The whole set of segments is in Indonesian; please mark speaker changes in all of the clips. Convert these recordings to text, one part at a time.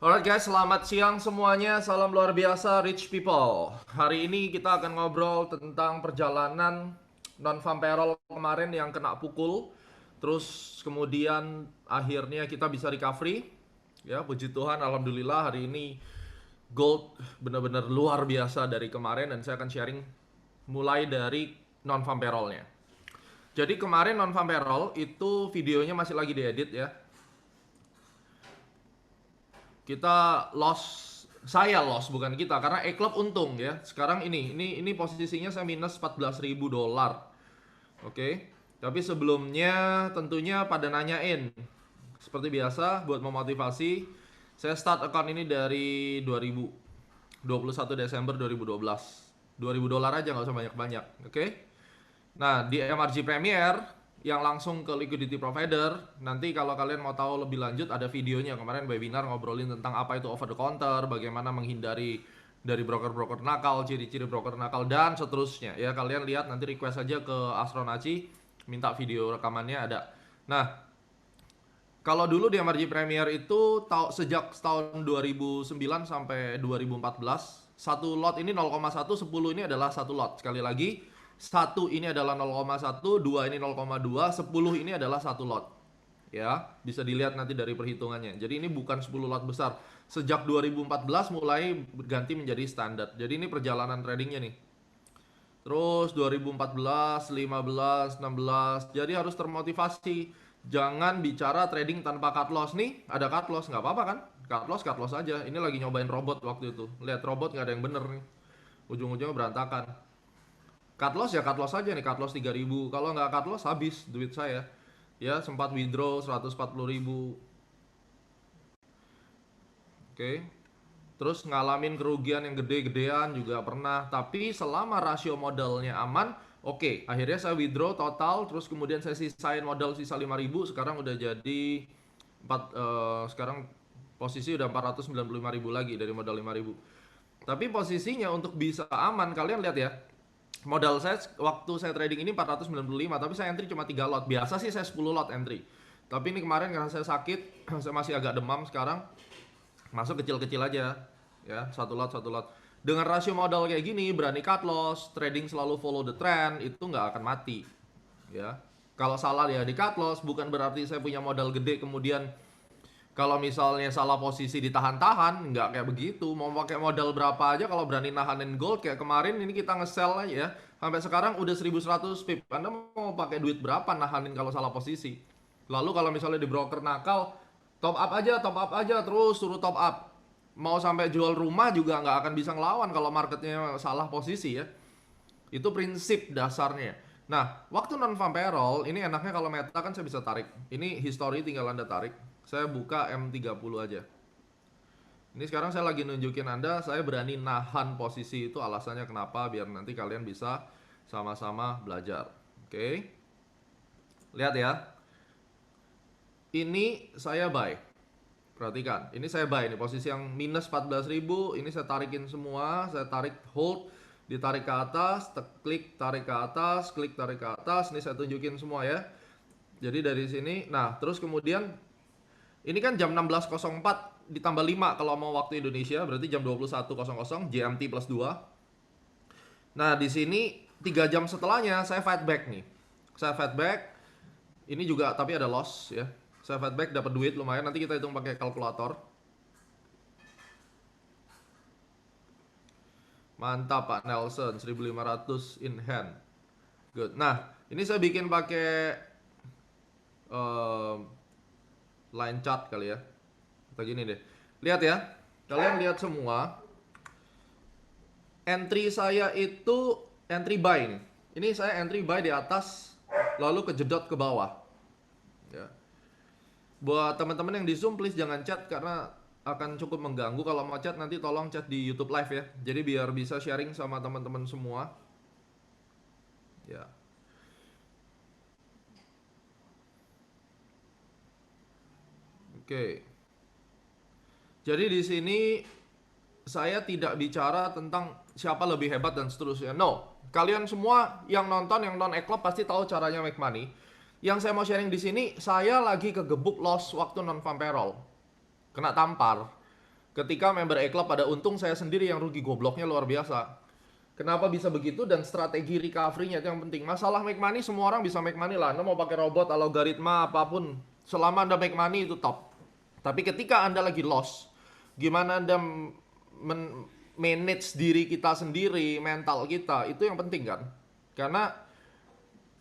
Speaker 1: Alright guys, selamat siang semuanya. Salam luar biasa, rich people. Hari ini kita akan ngobrol tentang perjalanan non-farm payroll kemarin yang kena pukul. Terus kemudian akhirnya kita bisa recovery. Ya, puji Tuhan, alhamdulillah hari ini gold benar-benar luar biasa dari kemarin dan saya akan sharing mulai dari non-farm payroll-nya. Jadi kemarin non-farm payroll itu videonya masih lagi diedit ya. Kita loss, saya loss bukan kita, karena E-Club untung ya. Sekarang ini posisinya saya minus 14.000 dolar. Oke. Tapi sebelumnya tentunya pada nanyain. Seperti biasa buat memotivasi, saya start account ini dari 21 Desember 2012. 2000 dolar aja, nggak usah banyak-banyak. Oke. Nah, di MRG Premier yang langsung ke liquidity provider, nanti kalau kalian mau tahu lebih lanjut ada videonya. Kemarin webinar ngobrolin tentang apa itu over the counter, bagaimana menghindari dari broker-broker nakal, ciri-ciri broker nakal dan seterusnya. Ya, kalian lihat nanti request aja ke Astronaci, minta video rekamannya ada. Nah, kalau dulu di MRG Premier itu sejak tahun 2009 sampai 2014, satu lot ini 0,1, 10 ini adalah satu lot. Sekali lagi, satu ini adalah 0,1, 2 ini 0,2, 10 ini adalah satu lot. Ya, bisa dilihat nanti dari perhitungannya. Jadi ini bukan 10 lot besar. Sejak 2014 mulai berganti menjadi standar. Jadi ini perjalanan tradingnya nih. Terus 2014, 15, 16. Jadi harus termotivasi. Jangan bicara trading tanpa cut loss nih. Ada cut loss nggak apa-apa kan? Cut loss aja. Ini lagi nyobain robot waktu itu. Lihat robot nggak ada yang bener nih. Ujung-ujungnya berantakan. Cut loss ya cut loss aja nih. Cut loss 3.000. Kalau nggak cut loss habis duit saya. Ya sempat withdraw 140.000. Oke. Terus ngalamin kerugian yang gede-gedean juga pernah. Tapi selama rasio modalnya aman, oke. Akhirnya saya withdraw total, terus kemudian saya sisain modal sisa 5.000. Sekarang udah jadi sekarang posisi udah 495.000 lagi dari modal 5.000. Tapi posisinya untuk bisa aman, kalian lihat ya. Modal saya waktu saya trading ini 495, tapi saya entry cuma 3 lot. Biasa sih saya 10 lot entry. Tapi ini kemarin karena saya sakit, saya masih agak demam sekarang. Masuk kecil-kecil aja ya, satu lot. Dengan rasio modal kayak gini, berani cut loss, trading selalu follow the trend, itu nggak akan mati ya. Kalau salah ya di cut loss, bukan berarti saya punya modal gede kemudian kalau misalnya salah posisi ditahan-tahan, nggak kayak begitu. Mau pakai modal berapa aja kalau berani nahanin gold kayak kemarin ini kita nge-sell aja ya. Sampai sekarang udah 1.100 pip. Anda mau pakai duit berapa nahanin kalau salah posisi? Lalu kalau misalnya di broker nakal, top up aja terus suruh top up. Mau sampai jual rumah juga nggak akan bisa ngelawan kalau marketnya salah posisi ya. Itu prinsip dasarnya. Nah, waktu non farm payroll ini enaknya kalau meta kan saya bisa tarik. Ini history tinggal Anda tarik. Saya buka M30 aja. Ini sekarang saya lagi nunjukin Anda, saya berani nahan posisi itu, alasannya kenapa, biar nanti kalian bisa sama-sama belajar. Oke. Lihat ya. Ini saya buy. Perhatikan, ini saya buy, ini posisi yang minus 14.000, ini saya tarikin semua, saya tarik hold, ditarik ke atas, klik tarik ke atas, klik tarik ke atas, ini saya tunjukin semua ya. Jadi dari sini, nah terus kemudian ini kan jam 16.04 ditambah 5 kalau mau waktu Indonesia, berarti jam 21.00 GMT plus 2. Nah di sini 3 jam setelahnya saya fight back nih, saya fight back, ini juga tapi ada loss ya. Saya fight back dapat duit lumayan, nanti kita hitung pakai kalkulator. Mantap Pak Nelson, 1.500 in hand. Good. Nah, ini saya bikin pakai line chart kali ya. Atau gini deh. Lihat ya. Kalian lihat semua. Entry saya itu entry buy nih. Ini saya entry buy di atas lalu kejedot ke bawah. Ya. Buat teman-teman yang di Zoom please jangan chat karena akan cukup mengganggu. Kalau mau chat nanti tolong chat di YouTube live ya. Jadi biar bisa sharing sama teman-teman semua. Ya. Oke. Jadi di sini saya tidak bicara tentang siapa lebih hebat dan seterusnya. No. Kalian semua yang nonton, yang non E-Club pasti tahu caranya make money. Yang saya mau sharing di sini, saya lagi kegebuk loss waktu non farm payroll. Kena tampar. Ketika member E-Club pada untung, saya sendiri yang rugi. Gobloknya luar biasa. Kenapa bisa begitu, dan strategi recovery-nya itu yang penting. Masalah make money, semua orang bisa make money lah. Anda mau pakai robot, algoritma, apapun. Selama Anda make money itu top. Tapi ketika Anda lagi loss, gimana Anda manage diri kita sendiri, mental kita, itu yang penting kan. Karena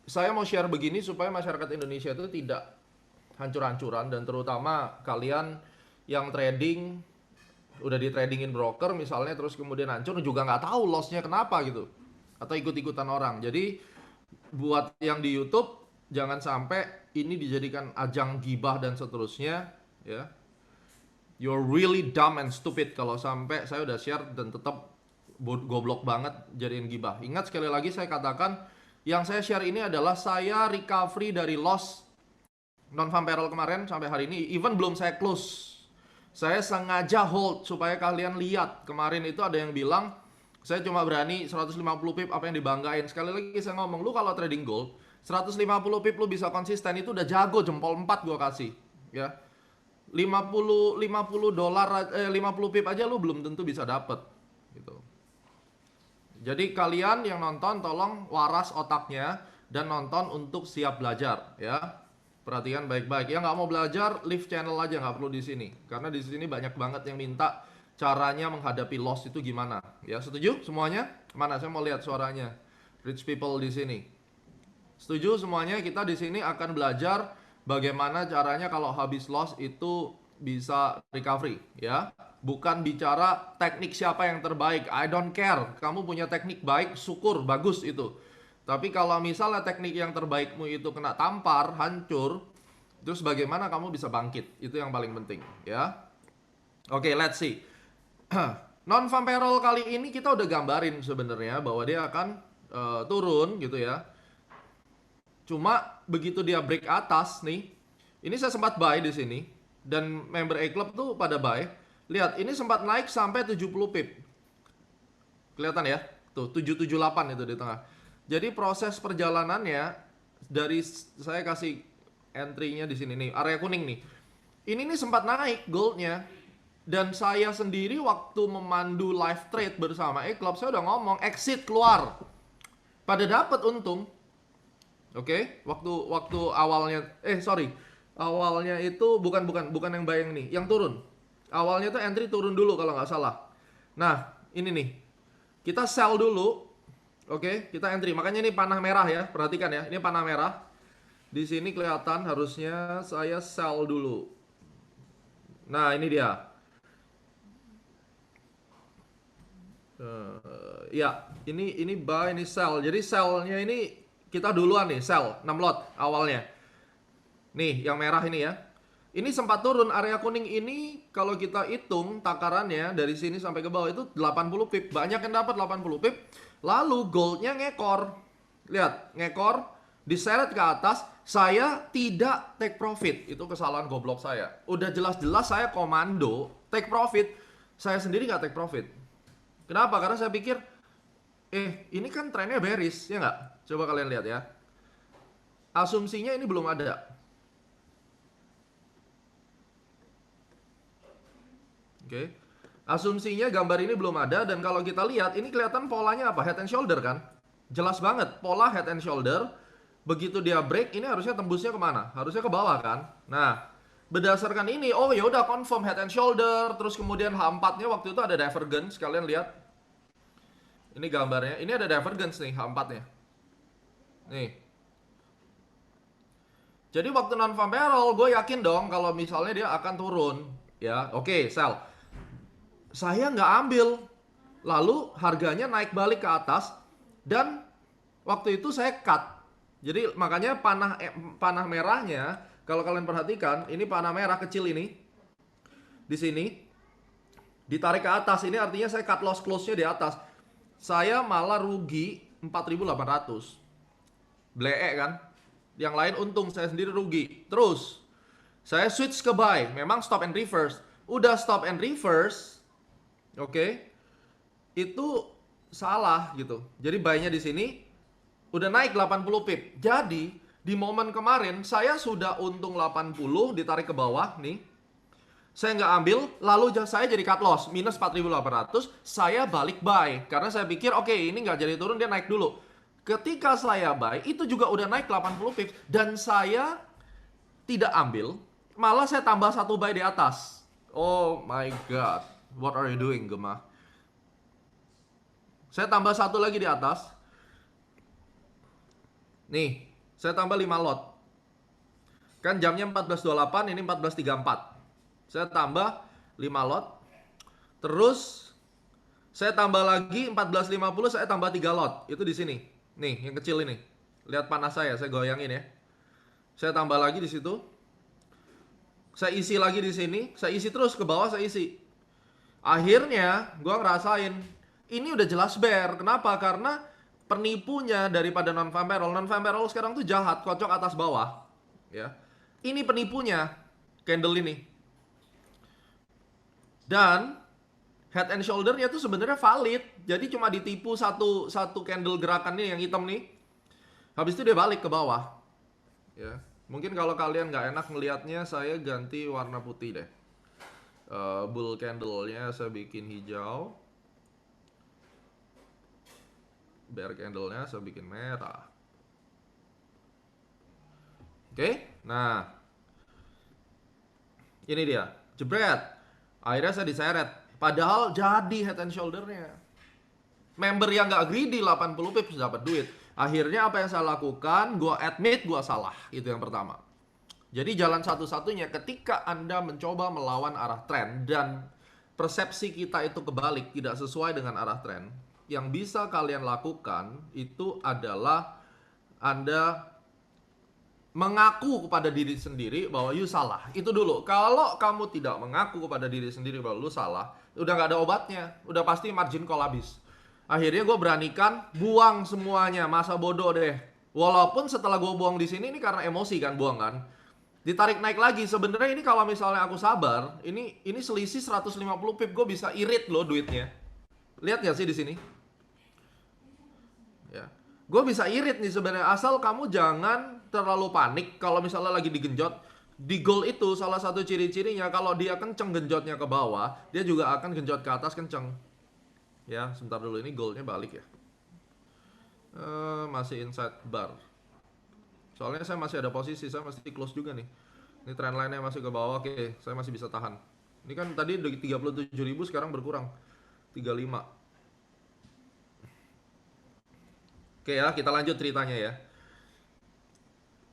Speaker 1: saya mau share begini supaya masyarakat Indonesia itu tidak hancur-hancuran, dan terutama kalian yang trading udah di tradingin broker misalnya, terus kemudian hancur juga nggak tahu lossnya kenapa gitu, atau ikut-ikutan orang. Jadi buat yang di YouTube, jangan sampai ini dijadikan ajang gibah dan seterusnya ya. You're really dumb and stupid kalau sampai saya udah share dan tetap goblok banget jadiin gibah. Ingat, sekali lagi saya katakan, yang saya share ini adalah saya recovery dari loss non-farm payroll kemarin sampai hari ini, even belum saya close. Saya sengaja hold supaya kalian lihat. Kemarin itu ada yang bilang saya cuma berani 150 pip, apa yang dibanggain. Sekali lagi saya ngomong, lu kalau trading gold 150 pip lu bisa konsisten, itu udah jago, jempol 4 gua kasih ya. 50 dolar 50 pip aja lu belum tentu bisa dapet gitu. Jadi kalian yang nonton tolong waras otaknya dan nonton untuk siap belajar ya. Perhatikan baik-baik. Yang nggak mau belajar, leave channel aja, nggak perlu di sini. Karena di sini banyak banget yang minta caranya menghadapi loss itu gimana. Ya, setuju semuanya? Mana? Saya mau lihat suaranya. Rich people di sini. Setuju semuanya? Kita di sini akan belajar bagaimana caranya kalau habis loss itu bisa recovery, ya. Bukan bicara teknik siapa yang terbaik. I don't care. Kamu punya teknik baik, syukur, bagus itu. Tapi kalau misalnya teknik yang terbaikmu itu kena tampar, hancur, terus bagaimana kamu bisa bangkit? Itu yang paling penting, ya. Oke, let's see. Non-farm payroll kali ini kita udah gambarin sebenarnya bahwa dia akan turun gitu ya. Cuma begitu dia break atas nih, ini saya sempat buy di sini dan member E-Club tuh pada buy. Lihat, ini sempat naik sampai 70 pip. Kelihatan ya? Tuh, 778 itu di tengah. Jadi proses perjalanannya dari saya kasih entry-nya di sini nih, area kuning nih. Ini nih sempat naik goldnya. Dan saya sendiri waktu memandu live trade bersama E-Club, saya udah ngomong exit keluar. Pada dapat untung. Oke, waktu awalnya awalnya itu bukan yang bayang nih, yang turun. Awalnya tuh entry turun dulu kalau nggak salah. Nah, ini nih. Kita sell dulu. Oke, kita entry. Makanya ini panah merah ya, perhatikan ya. Ini panah merah. Di sini kelihatan, harusnya saya sell dulu. Nah, ini dia. Ya, ini buy, ini sell. Jadi sellnya ini kita duluan nih, sell 6 lot awalnya. Nih, yang merah ini ya. Ini sempat turun, area kuning ini kalau kita hitung takarannya dari sini sampai ke bawah itu 80 pip. Banyak yang dapat 80 pip. Lalu goldnya ngekor. Lihat, ngekor, diseret ke atas. Saya tidak take profit. Itu kesalahan goblok saya. Udah jelas-jelas saya komando take profit. Saya sendiri nggak take profit. Kenapa? Karena saya pikir, ini kan trennya bearish, ya nggak? Coba kalian lihat ya. Asumsinya ini belum ada. Oke. Asumsinya gambar ini belum ada, dan kalau kita lihat ini kelihatan polanya apa? Head and shoulder kan? Jelas banget pola head and shoulder. Begitu dia break, ini harusnya tembusnya kemana? Harusnya ke bawah kan? Nah, berdasarkan ini, oh ya udah confirm head and shoulder, terus kemudian H4-nya waktu itu ada divergence, kalian lihat. Ini gambarnya, ini ada divergence nih H4-nya. Nih. Jadi waktu non-farm payroll, gue yakin dong kalau misalnya dia akan turun, ya. Oke, sell. Saya nggak ambil, lalu harganya naik balik ke atas, dan waktu itu saya cut. Jadi makanya panah merahnya, kalau kalian perhatikan, ini panah merah kecil ini, di sini, ditarik ke atas. Ini artinya saya cut loss close-nya di atas. Saya malah rugi 4.800. Bleek kan? Yang lain untung, saya sendiri rugi. Terus, saya switch ke buy. Memang stop and reverse. Udah stop and reverse, oke, itu salah gitu. Jadi buy-nya di sini udah naik 80 pip. Jadi di momen kemarin saya sudah untung 80, ditarik ke bawah nih. Saya nggak ambil, lalu saya jadi cut loss, minus 4.800, saya balik buy. Karena saya pikir, oke, ini nggak jadi turun, dia naik dulu. Ketika saya buy, itu juga udah naik 80 pips, dan saya tidak ambil, malah saya tambah satu buy di atas. Oh my god, what are you doing, Gemma? Saya tambah satu lagi di atas. Nih, saya tambah 5 lot. Kan jamnya 14.28, ini 14.34. Saya tambah 5 lot. Terus saya tambah lagi 14.50, saya tambah 3 lot. Itu di sini. Nih, yang kecil ini. Lihat panas saya goyangin ya. Saya tambah lagi di situ. Saya isi lagi di sini, saya isi terus ke bawah, saya isi. Akhirnya gua ngerasain ini udah jelas bear. Kenapa? Karena penipunya daripada non-farm payroll. Non-farm payroll sekarang tuh jahat, kocok atas bawah, ya. Ini penipunya, candle ini. Dan head and shoulder-nya tuh sebenarnya valid. Jadi cuma ditipu satu candle gerakan nih yang hitam nih. Habis itu dia balik ke bawah. Ya. Mungkin kalau kalian nggak enak ngelihatnya, saya ganti warna putih deh. Bull candle-nya saya bikin hijau. Bear candle-nya saya bikin merah. Oke, nah ini dia, jebret. Akhirnya saya diseret. Padahal jadi head and shoulder-nya. Member yang nggak greedy 80 pips dapat duit. Akhirnya apa yang saya lakukan? Gua admit gua salah. Itu yang pertama. Jadi jalan satu-satunya ketika Anda mencoba melawan arah tren dan persepsi kita itu kebalik, tidak sesuai dengan arah tren, yang bisa kalian lakukan itu adalah Anda mengaku kepada diri sendiri bahwa you salah. Itu dulu. Kalau kamu tidak mengaku kepada diri sendiri bahwa lu salah, udah nggak ada obatnya. Udah pasti margin call habis. Akhirnya gue beranikan buang semuanya, masa bodoh deh. Walaupun setelah gue buang di sini, ini karena emosi kan, buang kan. Ditarik naik lagi. Sebenarnya ini kalau misalnya aku sabar, ini selisih 150 pip, gue bisa irit loh duitnya. Lihat nggak sih di sini? Ya. Gue bisa irit nih sebenarnya, asal kamu jangan terlalu panik kalau misalnya lagi digenjot. Di gold itu salah satu ciri-cirinya kalau dia kenceng genjotnya ke bawah, dia juga akan genjot ke atas kenceng. Ya, sebentar dulu, ini goldnya balik ya. Masih inside bar. Soalnya saya masih ada posisi, saya masih close juga nih. Ini trend line-nya masih ke bawah, oke, saya masih bisa tahan. Ini kan tadi 37.000, sekarang berkurang 35. Oke ya, kita lanjut ceritanya ya.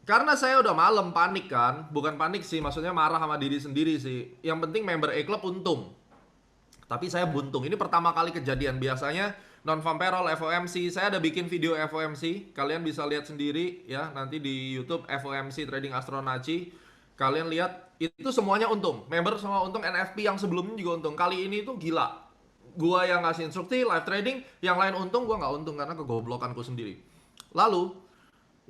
Speaker 1: Karena saya udah malam, panik kan. Bukan panik sih, maksudnya marah sama diri sendiri sih. Yang penting member E-Club untung. Tapi saya buntung. Ini pertama kali kejadian. Biasanya non-farm payroll, FOMC. Saya ada bikin video FOMC. Kalian bisa lihat sendiri ya. Nanti di YouTube FOMC Trading Astronaci. Kalian lihat, itu semuanya untung. Member semua untung, NFP yang sebelumnya juga untung. Kali ini tuh gila. Gua yang ngasih instruksi, live trading. Yang lain untung, gua nggak untung karena kegoblokanku sendiri. Lalu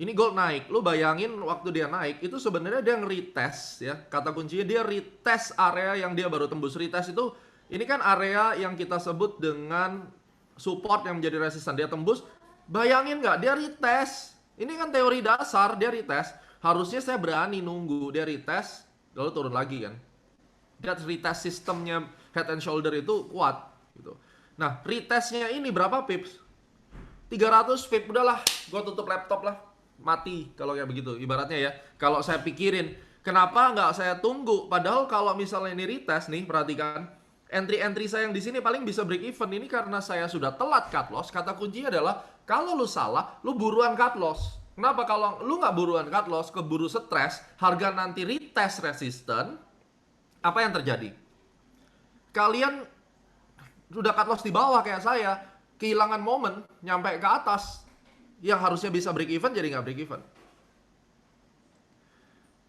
Speaker 1: ini gold naik, lu bayangin waktu dia naik itu sebenarnya dia nge-retest ya. Kata kuncinya dia retest area yang dia baru tembus. Retest itu, ini kan area yang kita sebut dengan support yang menjadi resisten. Dia tembus, bayangin nggak? Dia retest. Ini kan teori dasar, dia retest. Harusnya saya berani nunggu dia retest, lalu turun lagi kan. Dia retest sistemnya head and shoulder itu kuat gitu. Nah, retestnya ini berapa pips? 300 pips, udahlah, gua tutup laptop lah. Mati kalau kayak begitu ibaratnya ya. Kalau saya pikirin kenapa nggak saya tunggu, padahal kalau misalnya ini retest nih, perhatikan entry saya yang di sini paling bisa break even. Ini karena saya sudah telat cut loss. Kata kuncinya adalah kalau lu salah, lu buruan cut loss. Kenapa? Kalau lu nggak buruan cut loss, keburu stres, harga nanti retest resisten, apa yang terjadi? Kalian sudah cut loss di bawah kayak saya, kehilangan momen nyampe ke atas. Yang harusnya bisa break even jadi nggak break even.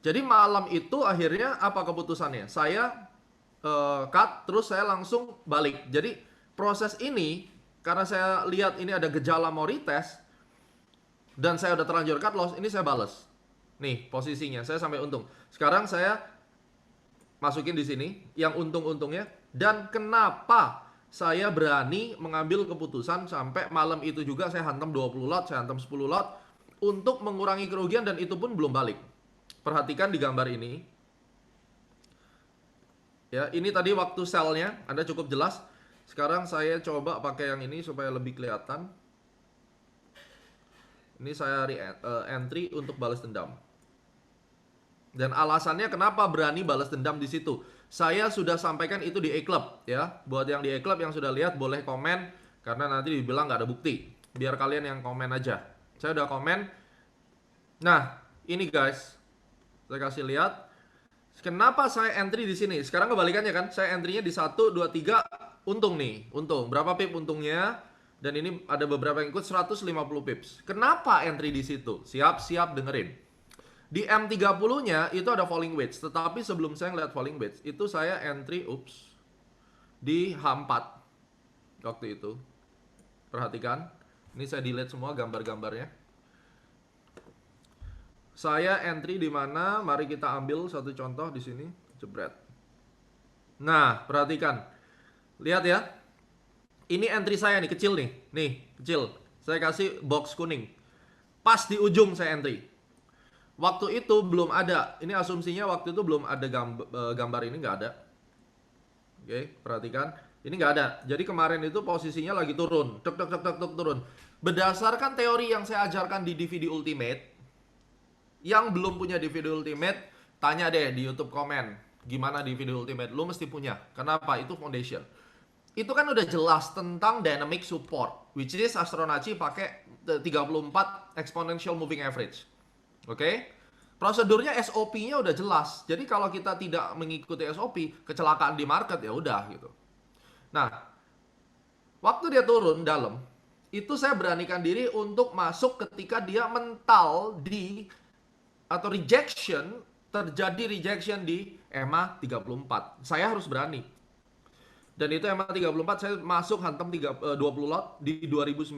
Speaker 1: Jadi malam itu akhirnya apa keputusannya? Saya cut, terus saya langsung balik. Jadi proses ini, karena saya lihat ini ada gejala mau retest, dan saya udah terlanjur cut loss, ini saya bales. Nih posisinya, saya sampai untung. Sekarang saya masukin di sini yang untung-untungnya. Dan kenapa saya berani mengambil keputusan sampai malam itu juga saya hantam 20 lot, saya hantam 10 lot untuk mengurangi kerugian, dan itu pun belum balik. Perhatikan di gambar ini. Ya, ini tadi waktu sell-nya, Anda cukup jelas. Sekarang saya coba pakai yang ini supaya lebih kelihatan. Ini saya entry untuk balas dendam. Dan alasannya kenapa berani balas dendam di situ. Saya sudah sampaikan itu di E-Club ya. Buat yang di E-Club yang sudah lihat boleh komen karena nanti dibilang nggak ada bukti. Biar kalian yang komen aja. Saya udah komen. Nah, ini guys. Saya kasih lihat. Kenapa saya entry di sini? Sekarang kebalikannya kan. Saya entry-nya di 1 2 3 untung nih. Untung. Berapa pip untungnya? Dan ini ada beberapa yang ikut 150 pips. Kenapa entry di situ? Siap-siap dengerin. Di M30-nya itu ada falling wedge, tetapi sebelum saya ngeliat falling wedge, itu saya entry di H4 waktu itu. Perhatikan, ini saya delete semua gambar-gambarnya. Saya entry di mana? Mari kita ambil satu contoh di sini, jebret. Nah, perhatikan. Lihat ya. Ini entry saya nih, kecil nih. Nih, kecil. Saya kasih box kuning. Pas di ujung saya entry. Waktu itu belum ada. Ini asumsinya waktu itu belum ada gambar ini nggak ada. Oke, perhatikan. Ini nggak ada. Jadi kemarin itu posisinya lagi turun. Tek tek tek tek tek turun. Berdasarkan teori yang saya ajarkan di DVD Ultimate, yang belum punya DVD Ultimate, tanya deh di YouTube komen. Gimana DVD Ultimate? Lu mesti punya. Kenapa? Itu foundation. Itu kan udah jelas tentang dynamic support, which is Astronacci pakai 34 exponential moving average. Oke? Prosedurnya SOP-nya udah jelas. Jadi kalau kita tidak mengikuti SOP, kecelakaan di market ya udah gitu. Nah, waktu dia turun dalam, itu saya beranikan diri untuk masuk ketika dia mental di atau rejection, terjadi rejection di EMA 34. Saya harus berani. Dan itu EMA 34 saya masuk hantam 20 lot di 2019,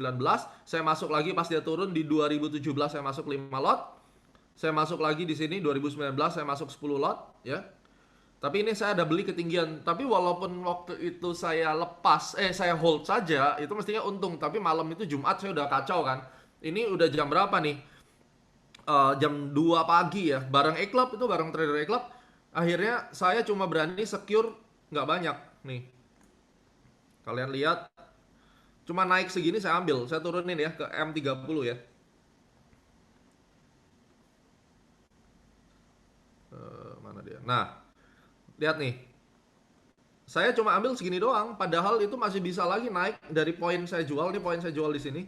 Speaker 1: saya masuk lagi pas dia turun di 2017 saya masuk 5 lot. Saya masuk lagi di sini 2019 saya masuk 10 lot ya. Tapi ini saya ada beli ketinggian. Tapi walaupun waktu itu saya lepas, saya hold saja, itu mestinya untung. Tapi malam itu Jumat saya udah kacau kan. Ini udah jam berapa nih? Jam 2 pagi ya. Bareng E-Club itu, bareng trader E-Club. Akhirnya saya cuma berani secure nggak banyak nih. Kalian lihat, cuma naik segini saya ambil. Saya turunin ya ke M30 ya. Mana dia? Nah, lihat nih. Saya cuma ambil segini doang, padahal itu masih bisa lagi naik dari poin saya jual. Ini poin saya jual di sini.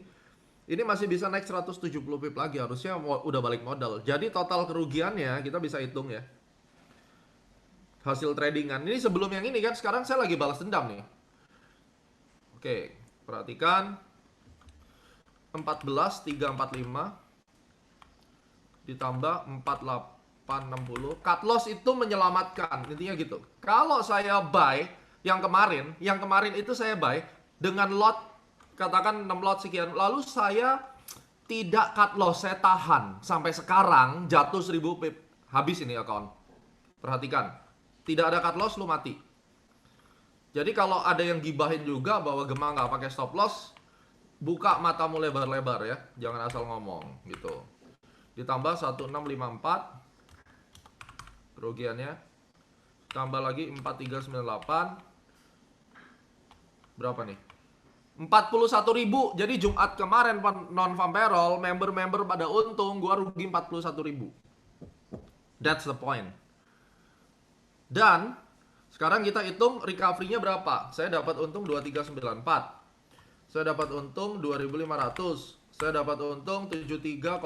Speaker 1: Ini masih bisa naik 170 pip lagi, harusnya udah balik modal. Jadi total kerugiannya kita bisa hitung ya. Hasil tradingan. Ini sebelum yang ini kan, sekarang saya lagi balas dendam nih. Oke, perhatikan 14.345 ditambah 4860. Cut loss itu menyelamatkan, intinya gitu. Kalau saya buy yang kemarin itu saya buy dengan lot katakan 6 lot sekian, lalu saya tidak cut loss, saya tahan sampai sekarang jatuh 1000 pip. Habis ini account. Perhatikan. Tidak ada cut loss lu mati. Jadi kalau ada yang gibahin juga bahwa Gema nggak pakai stop loss, buka matamu lebar-lebar ya, jangan asal ngomong gitu. Ditambah 1654 kerugiannya, tambah lagi 4398, berapa nih? 41.000. Jadi Jumat kemarin non farm payroll, member-member pada untung, gua rugi 41.000. That's the point. Dan sekarang kita hitung recovery-nya berapa. Saya dapat untung 2394. Saya dapat untung 2500. Saya dapat untung 7305.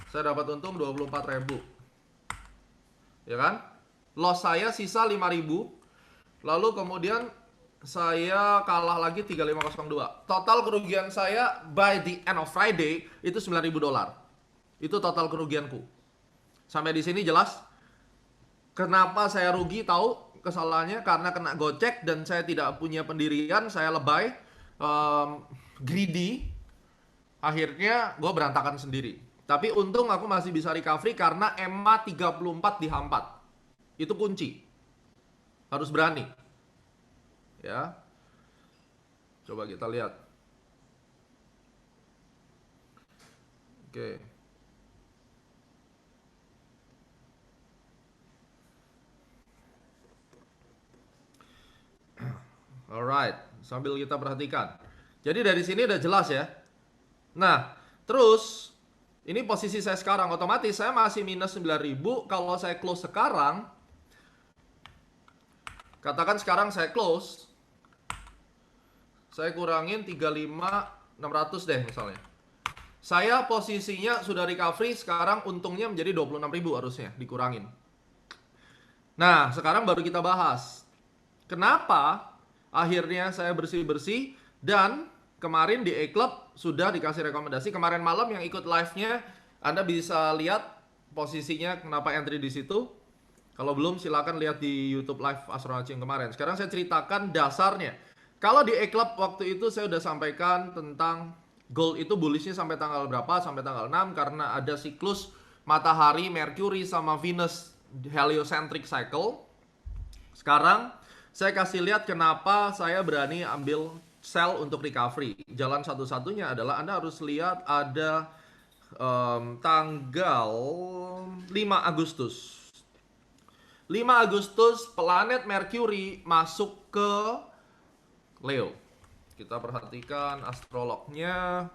Speaker 1: Saya dapat untung 24.000. Ya kan? Loss saya sisa 5.000. Lalu kemudian saya kalah lagi 3502. Total kerugian saya by the end of Friday itu 9.000 dolar. Itu total kerugianku. Sampai di sini jelas? Kenapa saya rugi? Tahu kesalahannya karena kena gocek dan saya tidak punya pendirian, saya lebay, greedy. Akhirnya gue berantakan sendiri. Tapi untung aku masih bisa recovery karena EMA 34 di H4. Itu kunci. Harus berani. Ya. Coba kita lihat. Oke. Alright, sambil kita perhatikan. Jadi dari sini udah jelas ya. Nah, terus ini posisi saya sekarang, otomatis saya masih minus 9.000. Kalau saya close sekarang, katakan sekarang saya close, saya kurangin 35.600 deh misalnya. Saya posisinya sudah recovery, sekarang untungnya menjadi 26.000 harusnya dikurangin. Nah, sekarang baru kita bahas kenapa akhirnya saya bersih-bersih. Dan kemarin di A-Club sudah dikasih rekomendasi. Kemarin malam yang ikut live-nya, Anda bisa lihat posisinya kenapa entry di situ. Kalau belum silakan lihat di YouTube live Astronaci yang kemarin. Sekarang saya ceritakan dasarnya. Kalau di A-Club waktu itu saya udah sampaikan tentang gold itu bullishnya sampai tanggal berapa? Sampai tanggal 6 karena ada siklus matahari, Mercury sama Venus heliocentric cycle. Sekarang saya kasih lihat kenapa saya berani ambil sell untuk recovery. Jalan satu-satunya adalah Anda harus lihat ada tanggal 5 Agustus. 5 Agustus planet Mercury masuk ke Leo. Kita perhatikan astrolognya.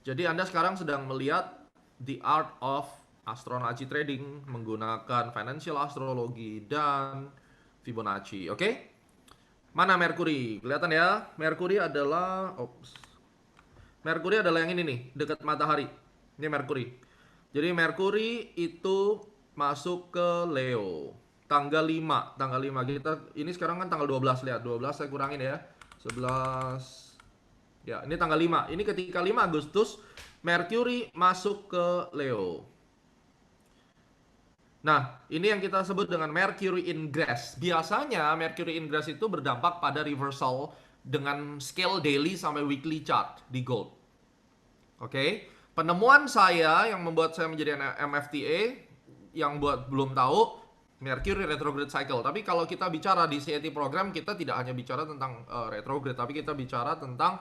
Speaker 1: Jadi Anda sekarang sedang melihat the art of Astronaci trading menggunakan financial astrologi dan Fibonacci. Oke? Mana Mercury? Kelihatan ya? Mercury adalah Mercury adalah yang ini nih, dekat matahari. Ini Mercury. Jadi Mercury itu masuk ke Leo. Tanggal 5 kita ini sekarang kan tanggal 12, lihat 12 saya kurangin ya. 11. Ya, ini tanggal 5. Ini ketika 5 Agustus Mercury masuk ke Leo. Nah, ini yang kita sebut dengan Mercury ingress. Biasanya Mercury ingress itu berdampak pada reversal dengan scale daily sampai weekly chart di gold. Oke, penemuan saya yang membuat saya menjadi MFTA, yang buat belum tahu, Mercury retrograde cycle. Tapi kalau kita bicara di CAT program, kita tidak hanya bicara tentang retrograde, tapi kita bicara tentang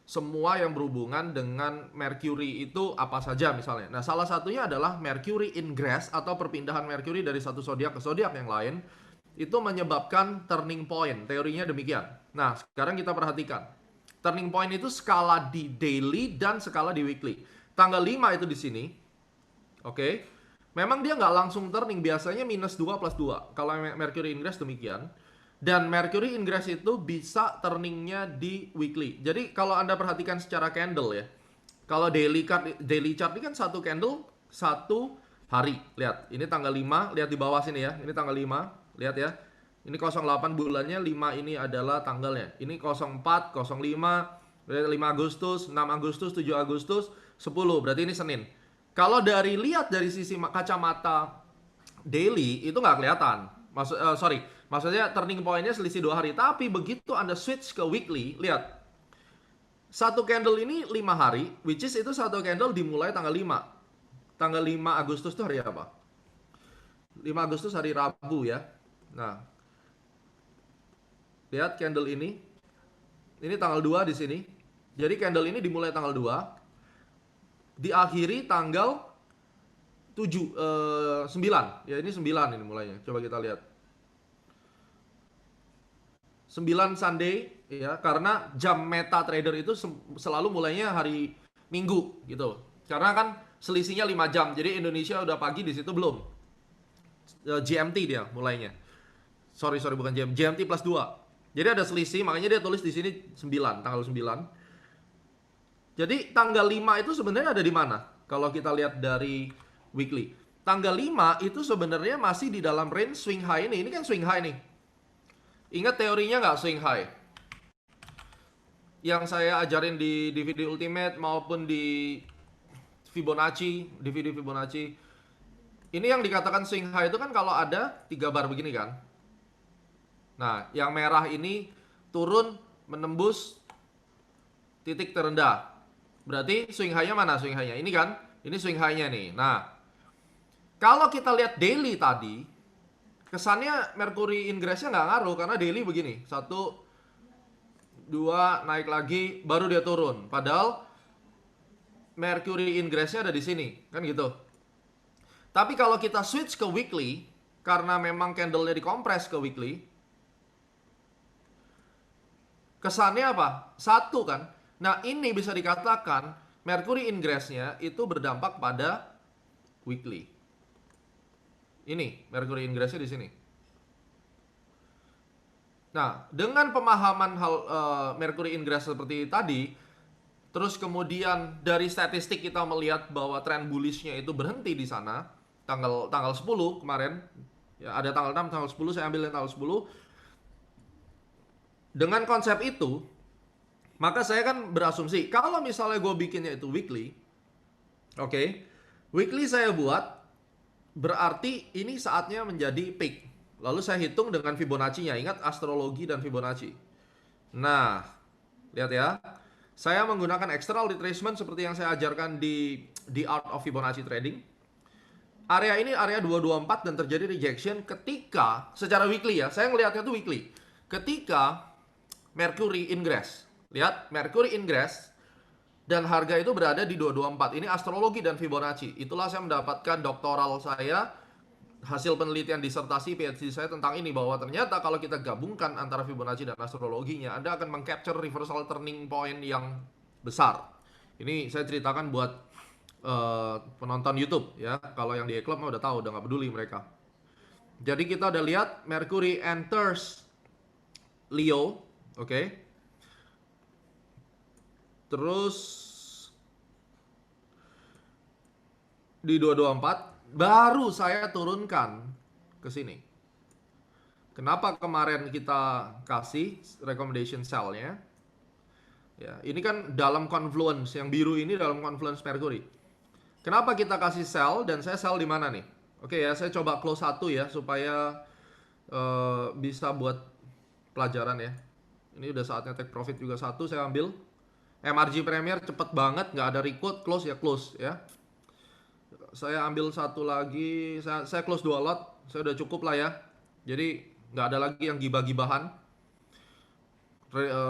Speaker 1: semua yang berhubungan dengan Mercury itu apa saja misalnya. Nah, salah satunya adalah Mercury ingress atau perpindahan Mercury dari satu zodiak ke zodiak yang lain. Itu menyebabkan turning point. Teorinya demikian. Nah, sekarang kita perhatikan. Turning point itu skala di daily dan skala di weekly. Tanggal 5 itu di sini. Oke. Memang dia nggak langsung turning. Biasanya minus 2 plus 2. Kalau Mercury ingress demikian. Dan Mercury ingress itu bisa turningnya di weekly. Jadi kalau Anda perhatikan secara candle ya. Kalau daily chart ini kan satu candle, satu hari. Lihat, ini tanggal 5. Lihat di bawah sini ya. Ini tanggal 5. Lihat ya. Ini 08 bulannya, 5 ini adalah tanggalnya. Ini 04, 05, 5 Agustus, 6 Agustus, 7 Agustus, 10. Berarti ini Senin. Kalau lihat dari sisi kacamata daily, itu nggak kelihatan. Maksudnya turning point-nya selisih 2 hari. Tapi begitu Anda switch ke weekly, lihat. Satu candle ini 5 hari, which is itu satu candle dimulai tanggal 5. Tanggal 5 Agustus itu hari apa? 5 Agustus hari Rabu ya. Nah, lihat candle ini. Ini tanggal 2 di sini. Jadi candle ini dimulai tanggal 2. Diakhiri tanggal 9. Ya ini 9 ini mulainya. Coba kita lihat. 9 Sunday ya, karena jam meta trader itu selalu mulainya hari Minggu gitu. Karena kan selisihnya 5 jam. Jadi Indonesia udah pagi di situ belum. GMT dia mulainya. Sorry bukan GMT plus 2. Jadi ada selisih, makanya dia tulis di sini 9, tanggal 9. Jadi tanggal 5 itu sebenarnya ada di mana? Kalau kita lihat dari weekly. Tanggal 5 itu sebenarnya masih di dalam range swing high ini. Ini kan swing high nih. Ingat teorinya nggak swing high? Yang saya ajarin di DVD Ultimate maupun di Fibonacci, DVD Fibonacci. Ini yang dikatakan swing high itu kan kalau ada 3 bar begini kan. Nah, yang merah ini turun menembus titik terendah. Berarti swing high-nya mana swing high-nya? Ini kan? Ini swing high-nya nih. Nah, kalau kita lihat daily tadi, kesannya Mercury ingress-nya nggak ngaruh karena daily begini. 1, 2, naik lagi, baru dia turun. Padahal Mercury ingressnya ada di sini, kan gitu. Tapi kalau kita switch ke weekly, karena memang candle-nya dikompres ke weekly, kesannya apa? Satu kan. Nah, ini bisa dikatakan Mercury ingressnya itu berdampak pada weekly. Ini Mercury ingressnya di sini. Nah, dengan pemahaman hal Mercury ingress seperti tadi, terus kemudian dari statistik kita melihat bahwa tren bullishnya itu berhenti di sana tanggal 10 kemarin. Ya, ada tanggal 6, tanggal 10, saya ambil yang tanggal 10. Dengan konsep itu, maka saya kan berasumsi kalau misalnya gue bikinnya itu weekly, oke, weekly saya buat berarti ini saatnya menjadi peak. Lalu saya hitung dengan Fibonacci-nya. Ingat astrologi dan Fibonacci. Nah, lihat ya. Saya menggunakan external retracement seperti yang saya ajarkan di Art of Fibonacci Trading. Area ini area 224 dan terjadi rejection ketika secara weekly ya. Saya ngelihatnya tuh weekly. Ketika Mercury ingress. Lihat, Mercury ingress dan harga itu berada di 224. Ini astrologi dan Fibonacci. Itulah saya mendapatkan doktoral saya, hasil penelitian disertasi PhD saya tentang ini, bahwa ternyata kalau kita gabungkan antara Fibonacci dan astrologinya, Anda akan mengcapture reversal turning point yang besar. Ini saya ceritakan buat penonton YouTube ya. Kalau yang di E-Club udah tahu, udah nggak peduli mereka. Jadi kita udah lihat Mercury enters Leo, oke. Terus di 224 baru saya turunkan ke sini. Kenapa kemarin kita kasih recommendation sell-nya? Ya, ini kan dalam confluence, yang biru ini dalam confluence Mercury. Kenapa kita kasih sell dan saya sell di mana nih? Oke ya, saya coba close satu ya supaya bisa buat pelajaran ya. Ini udah saatnya take profit juga satu, saya ambil. MRG Premier cepet banget, nggak ada record, close ya close ya. Saya ambil satu lagi, saya close 2 lot, saya udah cukup lah ya. Jadi nggak ada lagi yang gibah-gibahan.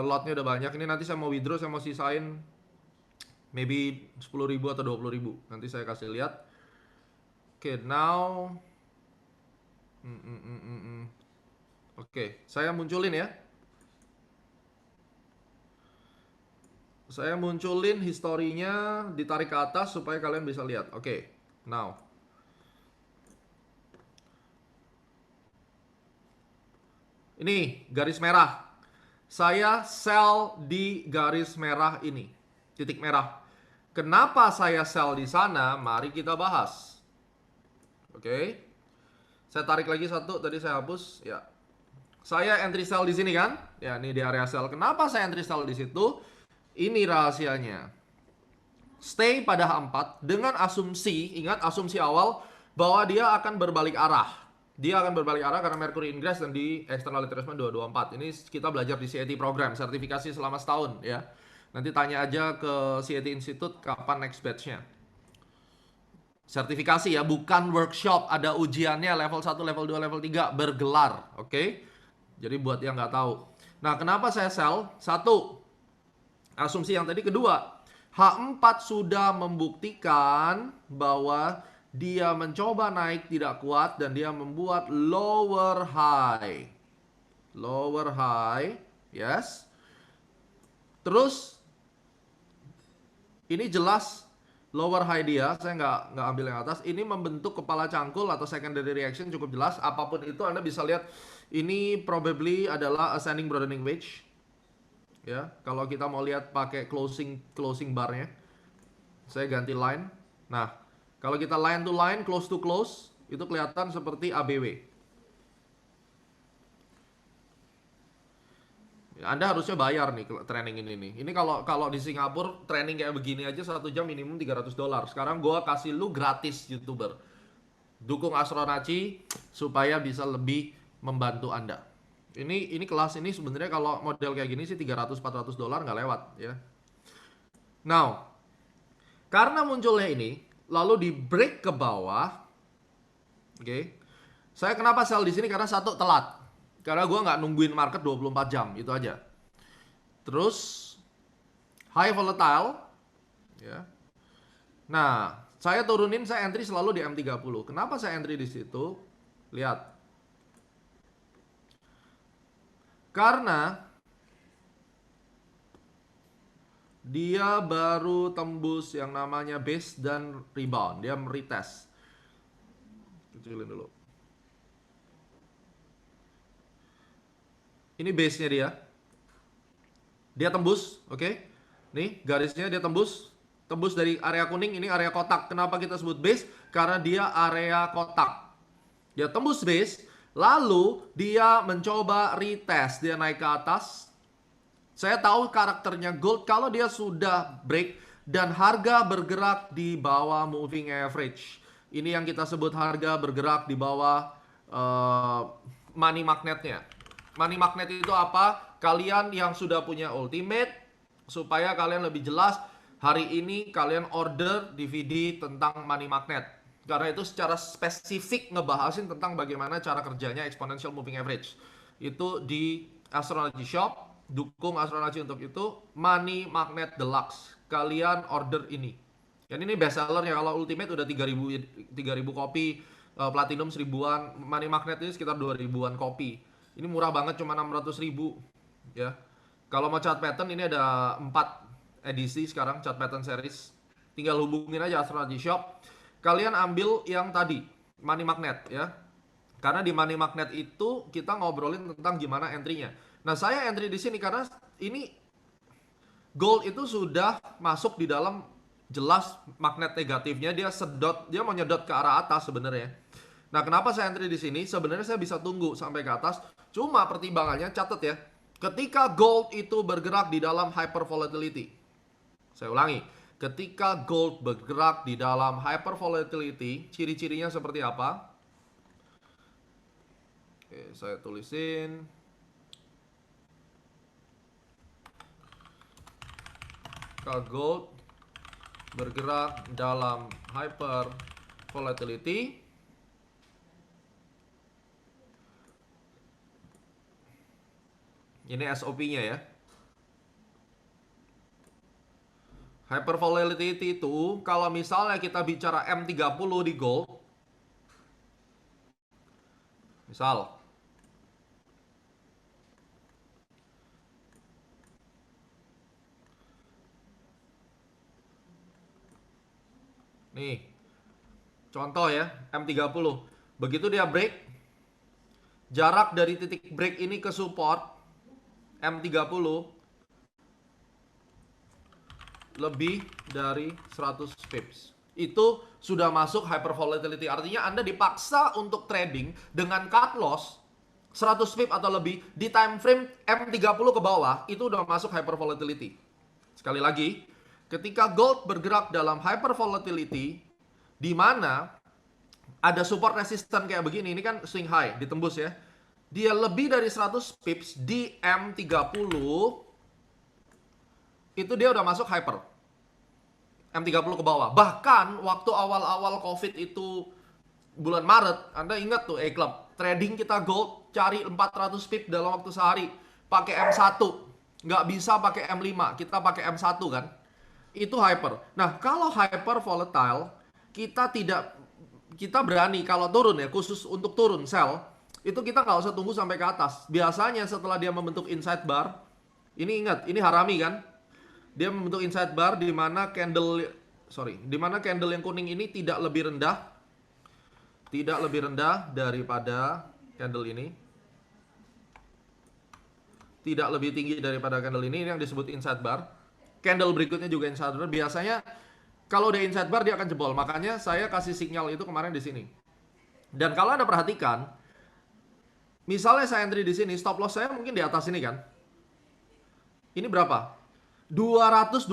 Speaker 1: Lotnya udah banyak. Ini nanti saya mau withdraw, saya mau sisain maybe 10.000 atau 20.000. Nanti saya kasih lihat. Oke, now Oke, saya munculin ya. Saya munculin historinya, ditarik ke atas supaya kalian bisa lihat. Oke, now. Ini garis merah. Saya sell di garis merah ini. Titik merah. Kenapa saya sell di sana? Mari kita bahas. Oke. Saya tarik lagi satu, tadi saya hapus. Ya. Saya entry sell di sini kan? Ya, ini di area sell. Kenapa saya entry sell di situ? Ini rahasianya. Stay pada H4 dengan asumsi, ingat asumsi awal bahwa dia akan berbalik arah. Dia akan berbalik arah karena Mercury ingress dan di external retracement 224. Ini kita belajar di CIT program, sertifikasi selama setahun ya. Nanti tanya aja ke CIT Institute kapan next batch-nya. Sertifikasi ya, bukan workshop, ada ujiannya level 1, level 2, level 3 bergelar, oke? Jadi buat yang nggak tahu. Nah, kenapa saya sell? Satu, asumsi yang tadi. Kedua, H4 sudah membuktikan bahwa dia mencoba naik tidak kuat dan dia membuat lower high. Lower high, yes. Terus ini jelas lower high dia, saya nggak ambil yang atas. Ini membentuk kepala cangkul atau secondary reaction cukup jelas. Apapun itu Anda bisa lihat ini probably adalah ascending broadening wedge. Ya, kalau kita mau lihat pakai closing barnya, saya ganti line. Nah, kalau kita line to line, close to close, itu kelihatan seperti ABW. Anda harusnya bayar nih training ini nih. Ini kalau di Singapura training kayak begini aja 1 jam minimum $300. Sekarang gua kasih lu gratis YouTuber. Dukung Astronaci supaya bisa lebih membantu Anda. Ini kelas ini sebenarnya kalau model kayak gini sih $300-400 nggak lewat ya. Now, karena munculnya ini, lalu di break ke bawah, oke. Saya kenapa sell di sini? Karena satu, telat. Karena gue nggak nungguin market 24 jam, itu aja. Terus high volatile, ya. Nah, saya turunin, saya entry selalu di M30. Kenapa saya entry di situ? Lihat. Karena dia baru tembus yang namanya base dan rebound. Dia meretest. Kecilin dulu. Ini base-nya dia. Dia tembus, oke? Nih, garisnya dia tembus. Tembus dari area kuning, ini area kotak. Kenapa kita sebut base? Karena dia area kotak. Dia tembus base, lalu dia mencoba retest. Dia naik ke atas. Saya tahu karakternya gold kalau dia sudah break dan harga bergerak di bawah moving average. Ini yang kita sebut harga bergerak di bawah money magnetnya. Money magnet itu apa? Kalian yang sudah punya ultimate, supaya kalian lebih jelas, hari ini kalian order DVD tentang money magnet. Karena itu secara spesifik ngebahasin tentang bagaimana cara kerjanya exponential moving average. Itu di Astrology Shop, dukung Astrology untuk itu. Money Magnet Deluxe, kalian order ini. Dan ini best sellernya. Kalau ultimate udah 3000 kopi, platinum 1000-an, money magnet ini sekitar 2000-an kopi. Ini murah banget, cuma 600.000 ya. Kalau mau chart pattern ini ada 4 edisi sekarang chart pattern series. Tinggal hubungin aja Astrology Shop. Kalian ambil yang tadi, money magnet ya. Karena di money magnet itu kita ngobrolin tentang gimana entry-nya. Nah, saya entry di sini karena ini gold itu sudah masuk di dalam jelas magnet negatifnya, dia sedot, dia mau nyedot ke arah atas sebenarnya. Nah, kenapa saya entry di sini? Sebenarnya saya bisa tunggu sampai ke atas. Cuma pertimbangannya, catat ya, ketika gold itu bergerak di dalam hyper volatility. Saya ulangi, ketika gold bergerak di dalam hyper volatility, ciri-cirinya seperti apa? Oke, saya tulisin. Ketika gold bergerak dalam hyper volatility, ini SOP-nya ya. Hyper volatility itu kalau misalnya kita bicara M30 di gold, misal nih, contoh ya, M30. Begitu dia break, jarak dari titik break ini ke support M30 lebih dari 100 pips. Itu sudah masuk hyper volatility. Artinya Anda dipaksa untuk trading dengan cut loss 100 pip atau lebih di time frame M30 ke bawah, itu udah masuk hyper volatility. Sekali lagi, ketika gold bergerak dalam hyper volatility, di mana ada support resistance kayak begini, ini kan swing high, ditembus ya. Dia lebih dari 100 pips di M30, itu dia udah masuk hyper. M30 ke bawah. Bahkan waktu awal-awal COVID itu bulan Maret, Anda ingat tuh A-Club, trading kita gold cari 400 pip dalam waktu sehari, pakai M1. Nggak bisa pakai M5, kita pakai M1 kan. Itu hyper. Nah, kalau hyper volatile, kita berani kalau turun ya, khusus untuk turun sell, itu kita nggak usah tunggu sampai ke atas. Biasanya setelah dia membentuk inside bar, ini ingat, ini harami kan? Dia membentuk inside bar di mana candle yang kuning ini tidak lebih rendah daripada candle ini. Tidak lebih tinggi daripada candle ini yang disebut inside bar. Candle berikutnya juga inside bar. Biasanya kalau udah inside bar dia akan jebol. Makanya saya kasih sinyal itu kemarin di sini. Dan kalau Anda perhatikan, misalnya saya entry di sini, stop loss saya mungkin di atas ini kan. Ini berapa? 227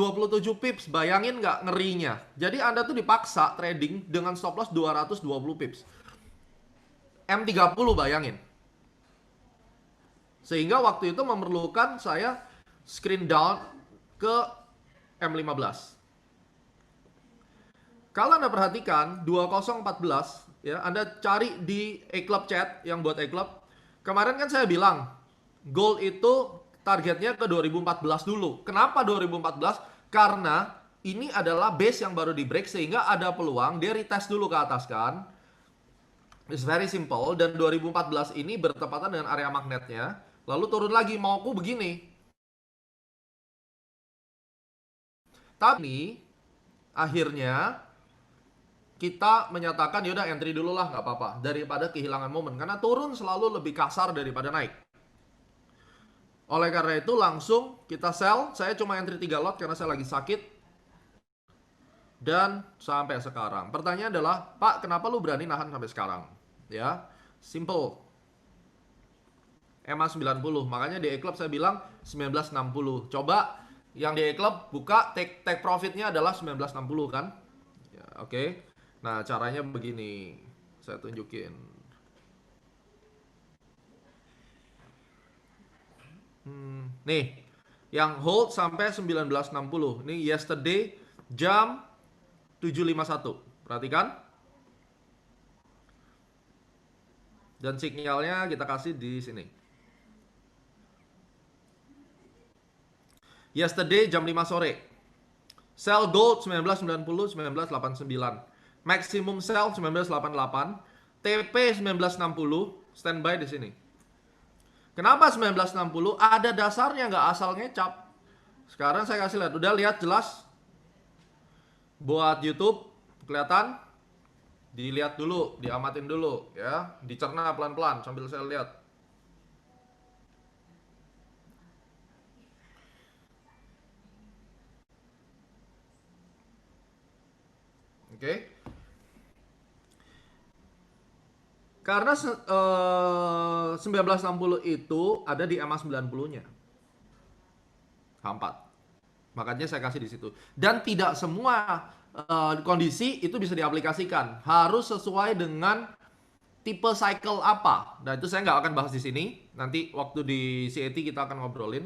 Speaker 1: pips, bayangin nggak ngerinya. Jadi Anda tuh dipaksa trading dengan stop loss 220 pips. M30 bayangin. Sehingga waktu itu memerlukan saya screen down ke M15. Kalau Anda perhatikan 2014 ya, Anda cari di A-Club chat yang buat A-Club. Kemarin kan saya bilang gold itu targetnya ke 2014 dulu. Kenapa 2014? Karena ini adalah base yang baru di break sehingga ada peluang dia retest dulu ke atas kan. It's very simple. Dan 2014 ini bertepatan dengan area magnetnya. Lalu turun lagi, mauku begini. Tapi akhirnya kita menyatakan yaudah entry dulu lah, nggak apa-apa, daripada kehilangan momen. Karena turun selalu lebih kasar daripada naik. Oleh karena itu langsung kita sell. Saya cuma entry 3 lot karena saya lagi sakit. Dan sampai sekarang pertanyaan adalah, Pak, kenapa lu berani nahan sampai sekarang? Ya, simple. EMA 90, makanya di E-Club saya bilang 1960. Coba yang di E-Club buka, take profitnya adalah 1960 kan ya, oke. Nah caranya begini, saya tunjukin. Nih, yang hold sampai 1960. Ini yesterday jam 7.51. Perhatikan. Dan sinyalnya kita kasih di sini. Yesterday jam 5 sore. Sell gold 1990, 1989. Maximum sell 1988. TP 1960. Standby di sini. Kenapa 1960? Ada dasarnya, nggak asal ngecap. Sekarang saya kasih lihat. Udah lihat jelas? Buat YouTube kelihatan? Dilihat dulu, diamatin dulu ya, dicerna pelan-pelan sambil saya lihat. Oke. Karena 1960 itu ada di EMA 90-nya. H4. Makanya saya kasih di situ. Dan tidak semua kondisi itu bisa diaplikasikan. Harus sesuai dengan tipe cycle apa. Nah, itu saya nggak akan bahas di sini. Nanti waktu di CAT kita akan ngobrolin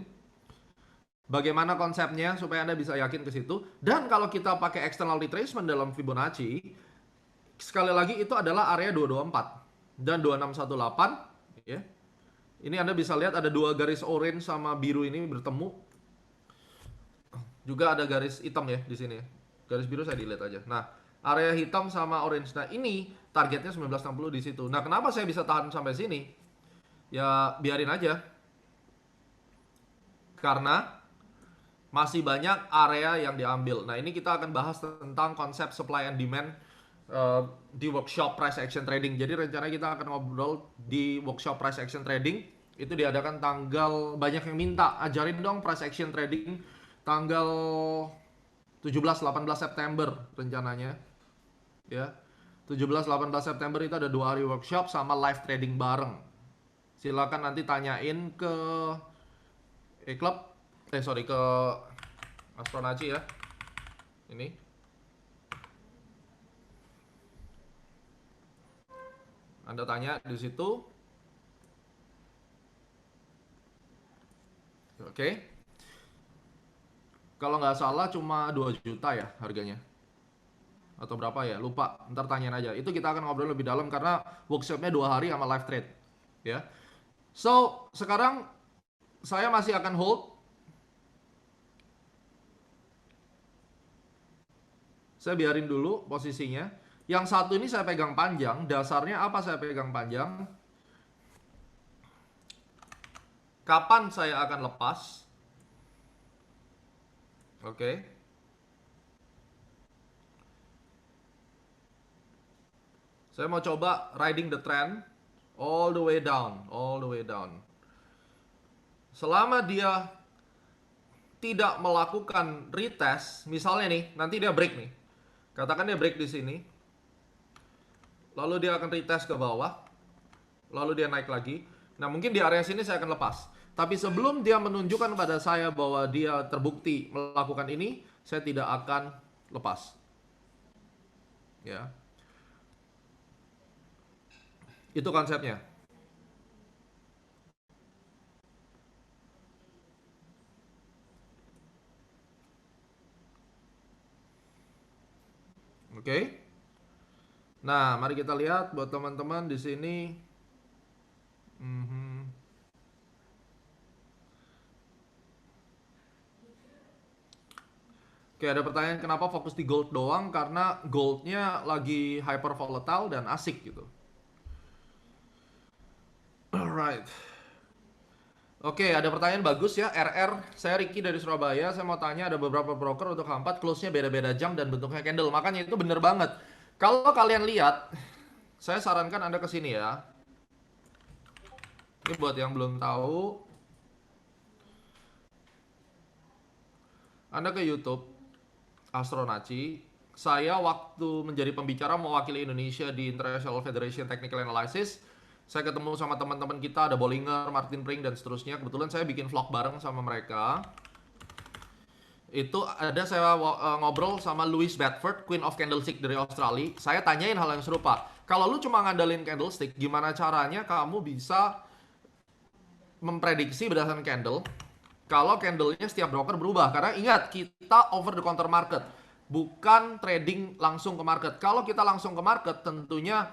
Speaker 1: bagaimana konsepnya supaya Anda bisa yakin ke situ. Dan kalau kita pakai external retracement dalam Fibonacci, sekali lagi itu adalah area 224 dan 2618 ya. Ini Anda bisa lihat ada dua garis orange sama biru ini bertemu. Juga ada garis hitam ya di sini. Garis biru saya delete aja. Nah, area hitam sama orange. Nah, ini targetnya 1960 di situ. Nah, kenapa saya bisa tahan sampai sini? Ya, biarin aja. Karena masih banyak area yang diambil. Nah, ini kita akan bahas tentang konsep supply and demand di workshop price action trading. Jadi rencananya kita akan ngobrol di workshop price action trading. Itu diadakan tanggal, banyak yang minta ajarin dong price action trading tanggal 17-18 September rencananya. Ya. 17-18 September itu ada 2 hari workshop sama live trading bareng. Silakan nanti tanyain ke E-Club, sorry, ke Astronaci ya. Ini. Anda tanya di situ. Oke. Kalau nggak salah cuma 2 juta ya harganya. Atau berapa ya? Lupa. Ntar tanyain aja. Itu kita akan ngobrol lebih dalam karena workshopnya 2 hari sama live trade. Ya. So, sekarang saya masih akan hold. Saya biarin dulu posisinya. Yang satu ini saya pegang panjang. Dasarnya apa saya pegang panjang? Kapan saya akan lepas? Oke. Saya mau coba riding the trend all the way down, all the way down. Selama dia tidak melakukan retest, misalnya nih, nanti dia break nih. Katakan dia break di sini. Lalu dia akan retest ke bawah. Lalu dia naik lagi. Nah, mungkin di area sini saya akan lepas. Tapi sebelum dia menunjukkan pada saya bahwa dia terbukti melakukan ini, saya tidak akan lepas. Ya. Itu konsepnya. Oke. Nah, mari kita lihat buat teman-teman di sini. Oke, ada pertanyaan kenapa fokus di gold doang? Karena goldnya lagi hyper volatile dan asik gitu. Alright. Oke, ada pertanyaan bagus ya. RR, saya Ricky dari Surabaya. Saya mau tanya, ada beberapa broker untuk H4 close-nya beda-beda jam dan bentuknya candle. Makanya itu bener banget. Kalau kalian lihat, saya sarankan Anda ke sini ya. Ini buat yang belum tahu, Anda ke YouTube Astronaci. Saya waktu menjadi pembicara mewakili Indonesia di International Federation Technical Analysis, saya ketemu sama teman-teman kita, ada Bollinger, Martin Pring, dan seterusnya. Kebetulan saya bikin vlog bareng sama mereka. Itu ada saya ngobrol sama Louise Bedford, Queen of Candlestick dari Australia. Saya tanyain hal yang serupa. Kalau lu cuma ngandalin candlestick, gimana caranya kamu bisa memprediksi berdasarkan candle? Kalau candlenya setiap broker berubah. Karena ingat, kita over the counter market, bukan trading langsung ke market. Kalau kita langsung ke market, tentunya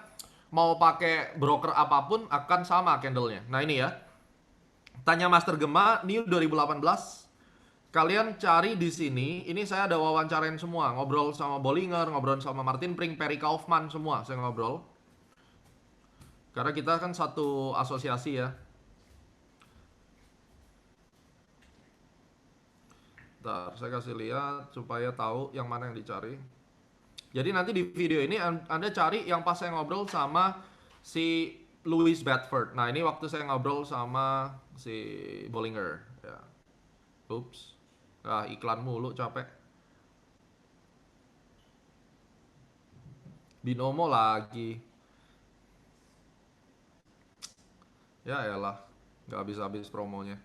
Speaker 1: mau pakai broker apapun akan sama candlenya. Nah ini ya, tanya Master Gema, New 2018. Kalian cari di sini. Ini saya ada wawancarain semua, ngobrol sama Bollinger, ngobrol sama Martin Pring, Perry Kaufman, semua saya ngobrol. Karena kita kan satu asosiasi ya. Bentar, saya kasih lihat supaya tahu yang mana yang dicari. Jadi nanti di video ini Anda cari yang pas saya ngobrol sama si Louise Bedford. Nah ini waktu saya ngobrol sama si Bollinger ya. Oops. Ah, iklan mulu, capek. Binomo lagi. Ya elah, nggak habis-habis promonya.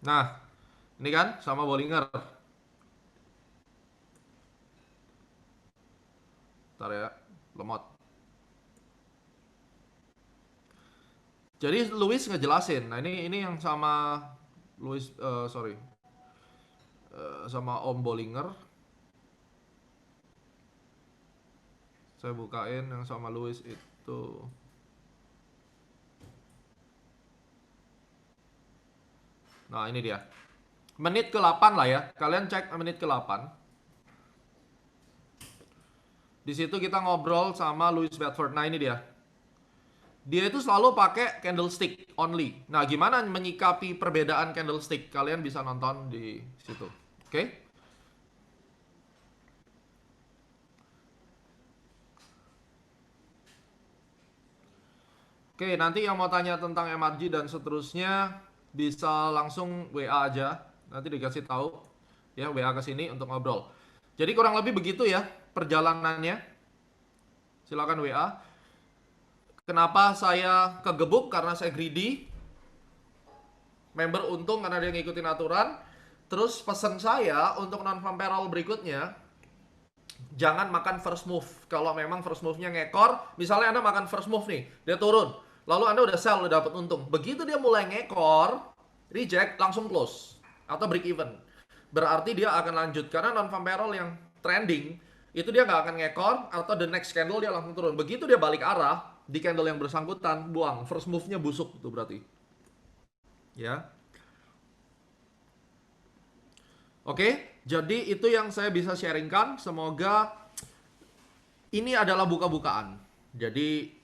Speaker 1: Nah, ini kan sama Bollinger. Ntar ya, lemot. Jadi Louis ngejelasin. Nah ini yang sama Louis, sama Om Bollinger. Saya bukain yang sama Louis itu. Nah ini dia. Menit ke-8 lah ya. Kalian cek menit ke-8. Di situ kita ngobrol sama Louise Bedford. Nah ini dia. Dia itu selalu pakai candlestick only. Nah, gimana menyikapi perbedaan candlestick? Kalian bisa nonton di situ. Oke? Oke, nanti yang mau tanya tentang MRG dan seterusnya bisa langsung WA aja. Nanti dikasih tahu ya, WA ke sini untuk ngobrol. Jadi kurang lebih begitu ya perjalanannya. Silakan WA. Kenapa saya kegebuk? Karena saya greedy. Member untung karena dia ngikutin aturan. Terus pesan saya untuk non-farm payroll berikutnya, jangan makan first move. Kalau memang first move-nya ngekor, misalnya Anda makan first move nih, dia turun. Lalu Anda udah sell, udah dapat untung. Begitu dia mulai ngekor, reject, langsung close. Atau break even. Berarti dia akan lanjut. Karena non-farm payroll yang trending, itu dia nggak akan ngekor, atau the next candle dia langsung turun. Begitu dia balik arah, di candle yang bersangkutan, buang. First move-nya busuk itu berarti. Ya. Oke, jadi itu yang saya bisa sharingkan. Semoga ini adalah buka-bukaan. Jadi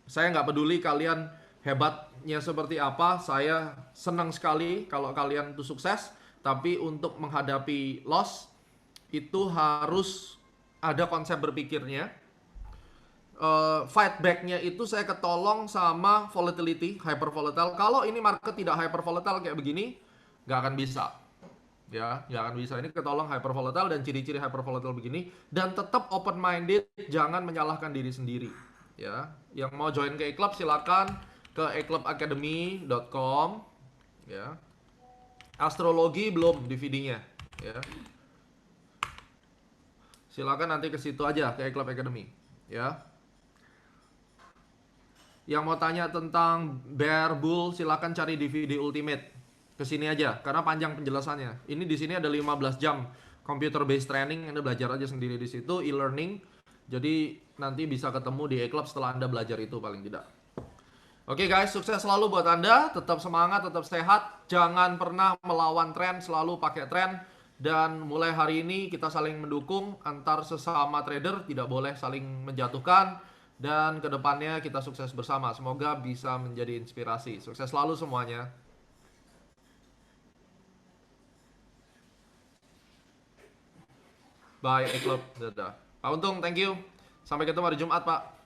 Speaker 1: saya nggak peduli kalian hebatnya seperti apa. Saya senang sekali kalau kalian itu sukses. Tapi untuk menghadapi loss itu harus ada konsep berpikirnya. Fight back-nya itu saya ketolong sama volatility, hyper volatile. Kalau ini market tidak hyper volatile kayak begini, nggak akan bisa. Ya, nggak akan bisa. Ini ketolong hyper volatile dan ciri-ciri hyper volatile begini. Dan tetap open minded, jangan menyalahkan diri sendiri. Ya, yang mau join ke eClub silakan ke eclubacademy.com. Ya, astrologi belum DVD-nya. Ya, silakan nanti ke situ aja ke eClub Academy. Ya. Yang mau tanya tentang bear bull silakan cari DVD Ultimate. Kesini aja karena panjang penjelasannya. Ini di sini ada 15 jam computer based training. Anda belajar aja sendiri di situ, e-learning. Jadi nanti bisa ketemu di eClub setelah Anda belajar itu paling tidak. Oke guys, sukses selalu buat Anda. Tetap semangat, tetap sehat. Jangan pernah melawan tren, selalu pakai tren. Dan mulai hari ini kita saling mendukung antar sesama trader, tidak boleh saling menjatuhkan. Dan kedepannya kita sukses bersama. Semoga bisa menjadi inspirasi. Sukses selalu semuanya. Bye, Club. Dadah. Pak Untung, thank you. Sampai ketemu hari Jumat, Pak.